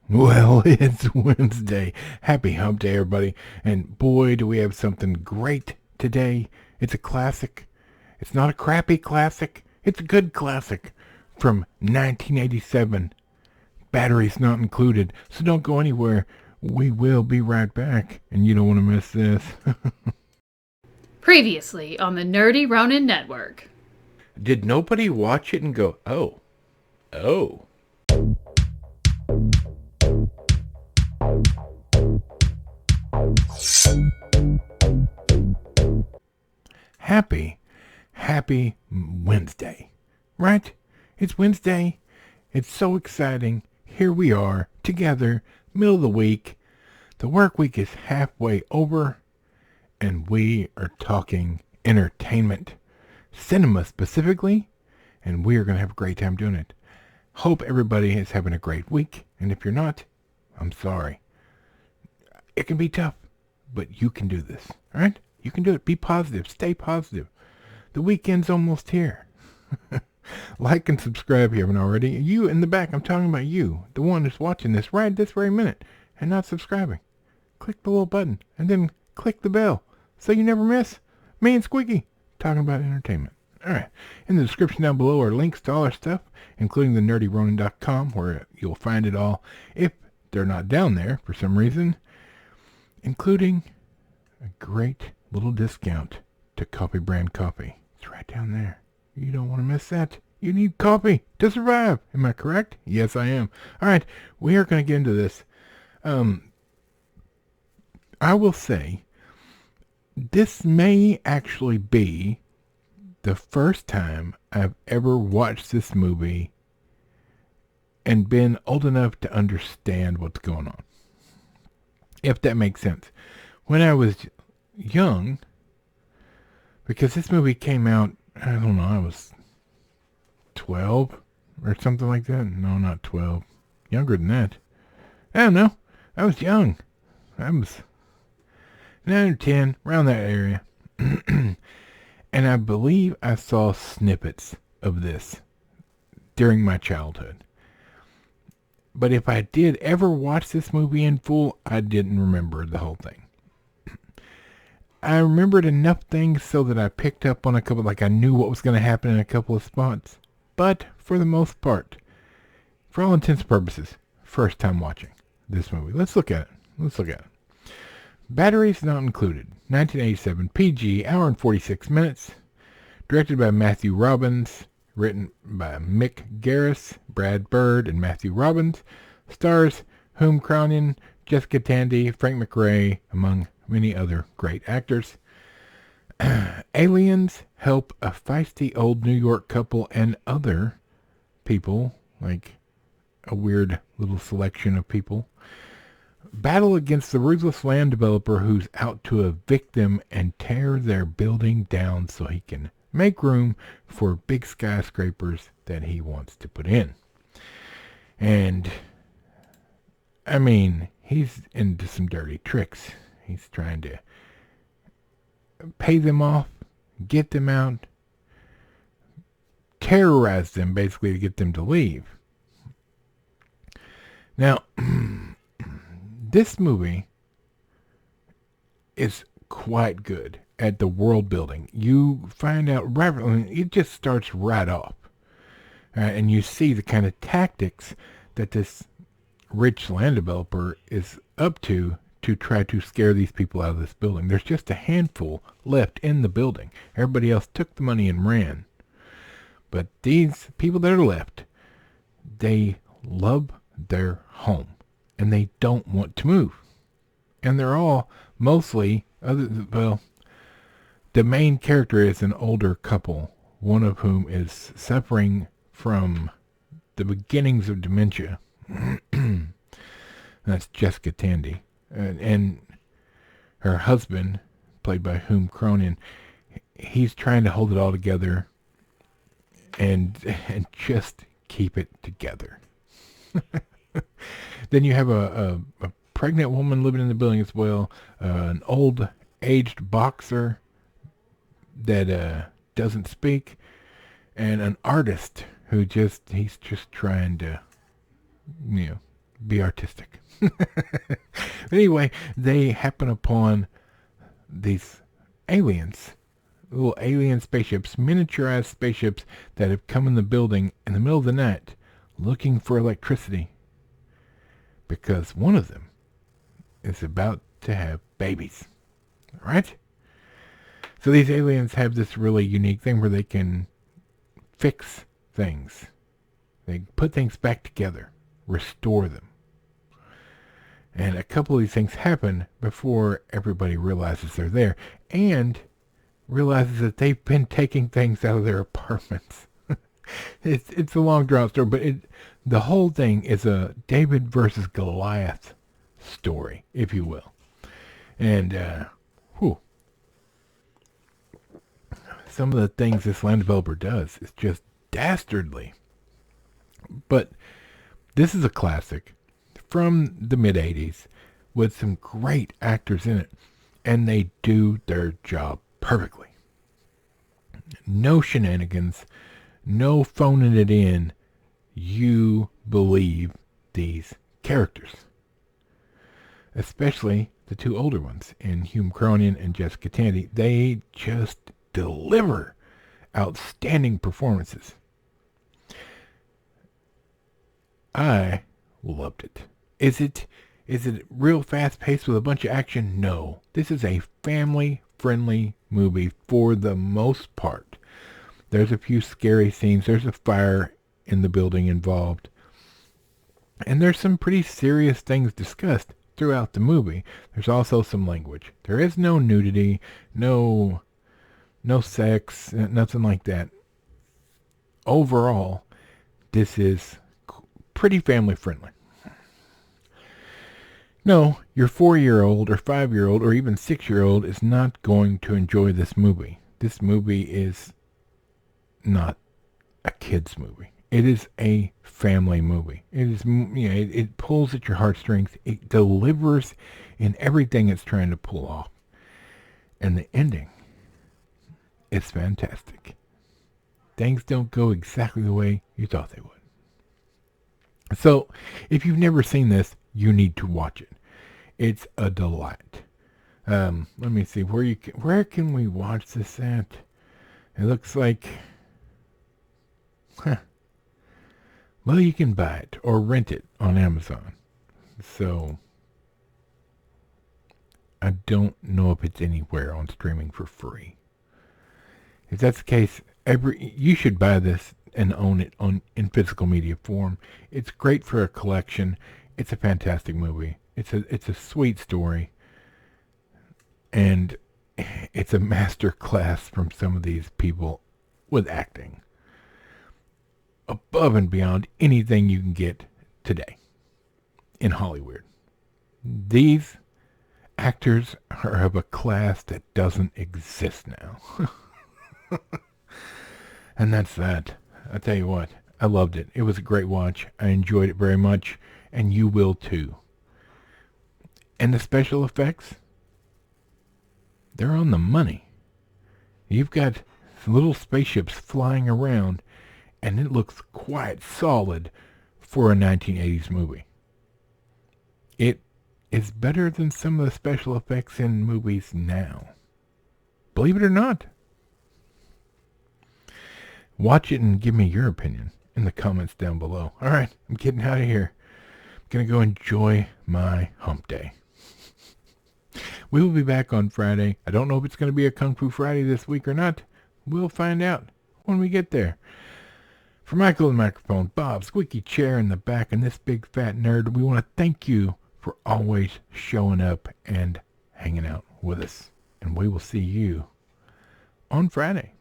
Well, it's Wednesday. Happy Hump Day, everybody. And boy, do we have something great today. It's a classic. It's not a crappy classic. It's a good classic from 1987. Batteries not included. So don't go anywhere. We will be right back. And you don't want to miss this. Previously on the Nerdy Ronin Network. Did nobody watch it and go, oh. Happy Wednesday, right? It's Wednesday. It's so exciting. Here we are, together, middle of the week. The work week is halfway over, and we are talking entertainment, cinema specifically, and we are going to have a great time doing it. Hope everybody is having a great week, and if you're not, I'm sorry. It can be tough, but you can do this, all right? You can do it. Be positive. Stay positive. The weekend's almost here. Like and subscribe if you haven't already. You in the back, I'm talking about you, the one that's watching this right this very minute and not subscribing. Click the little button and then click the bell so you never miss me and Squeaky talking about entertainment. Alright, in the description down below are links to all our stuff, including the nerdyronin.com, where you'll find it all if they're not down there for some reason, including a great little discount to Coffee Brand Coffee. It's right down there. You don't want to miss that. You need coffee to survive. Am I correct? Yes, I am. All right, we are going to get into this. I will say this may actually be the first time I've ever watched this movie and been old enough to understand what's going on. If that makes sense. When I was young, because this movie came out, I don't know, I was 12 or something like that. No, not 12. Younger than that. I don't know. I was young. I was 9 or 10, around that area. And I believe I saw snippets of this during my childhood. But if I did ever watch this movie in full, I didn't remember the whole thing. I remembered enough things so that I picked up on a couple, like I knew what was going to happen in a couple of spots. But for the most part, for all intents and purposes, first time watching this movie. Let's look at it. Batteries not included. 1987, PG, hour and 46 minutes. Directed by Matthew Robbins. Written by Mick Garris, Brad Bird, and Matthew Robbins. Stars Hume Cronin, Jessica Tandy, Frank McRae, among many other great actors. Aliens help a feisty old New York couple and other people, like a weird little selection of people, battle against the ruthless land developer who's out to evict them and tear their building down so he can make room for big skyscrapers that he wants to put in. And, I mean, he's into some dirty tricks. He's trying to pay them off, get them out, terrorize them basically to get them to leave. Now, this movie is quite good at the world building. You find out it just starts right off. And you see the kind of tactics that this rich land developer is up to try to scare these people out of this building. There's just a handful left in the building. Everybody else took the money and ran. But these people that are left, they love their home. And they don't want to move. And they're all mostly, the main character is an older couple, one of whom is suffering from the beginnings of dementia. That's Jessica Tandy. And her husband, played by Hume Cronin, he's trying to hold it all together and just keep it together. Then you have a pregnant woman living in the building as well, an old aged boxer that doesn't speak, and an artist who he's just trying to, Be artistic. Anyway, they happen upon these aliens, little alien spaceships, miniaturized spaceships that have come in the building in the middle of the night looking for electricity because one of them is about to have babies. All right? So these aliens have this really unique thing where they can fix things. They put things back together, restore them. And a couple of these things happen before everybody realizes they're there and realizes that they've been taking things out of their apartments. It's a long drawn story, but the whole thing is a David versus Goliath story, if you will. And some of the things this land developer does is just dastardly. But this is a classic from the mid-'80s with some great actors in it, and they do their job perfectly. No shenanigans, no phoning it in. You believe these characters, especially the two older ones in Hume Cronin and Jessica Tandy. They just deliver outstanding performances. I loved it. Is it real fast paced with a bunch of action? No. This is a family friendly movie for the most part. There's a few scary scenes. There's a fire in the building involved. And there's some pretty serious things discussed throughout the movie. There's also some language. There is no nudity, no sex, nothing like that. Overall, this is pretty family friendly. No, your 4-year-old or 5-year-old or even 6-year-old is not going to enjoy this movie. This movie is not a kid's movie. It is a family movie. It is, it pulls at your heartstrings. It delivers in everything it's trying to pull off. And the ending is fantastic. Things don't go exactly the way you thought they would. So, if you've never seen this, you need to watch it. It's a delight. Let me see where can we watch this at? It looks like, well, you can buy it or rent it on Amazon. So I don't know if it's anywhere on streaming for free. If that's the case, you should buy this and own it in physical media form. It's great for a collection. It's a fantastic movie. It's a sweet story, and it's a master class from some of these people with acting, above and beyond anything you can get today in Hollywood. These actors are of a class that doesn't exist now. And that's that. I tell you what, I loved it. It was a great watch. I enjoyed it very much, and you will too. And the special effects, they're on the money. You've got little spaceships flying around, and it looks quite solid for a 1980s movie. It is better than some of the special effects in movies now. Believe it or not. Watch it and give me your opinion in the comments down below. All right, I'm getting out of here. I'm going to go enjoy my hump day. We will be back on Friday. I don't know if it's going to be a Kung Fu Friday this week or not. We'll find out when we get there. For Michael and the microphone, Bob, squeaky chair in the back, and this big fat nerd, we want to thank you for always showing up and hanging out with us. And we will see you on Friday.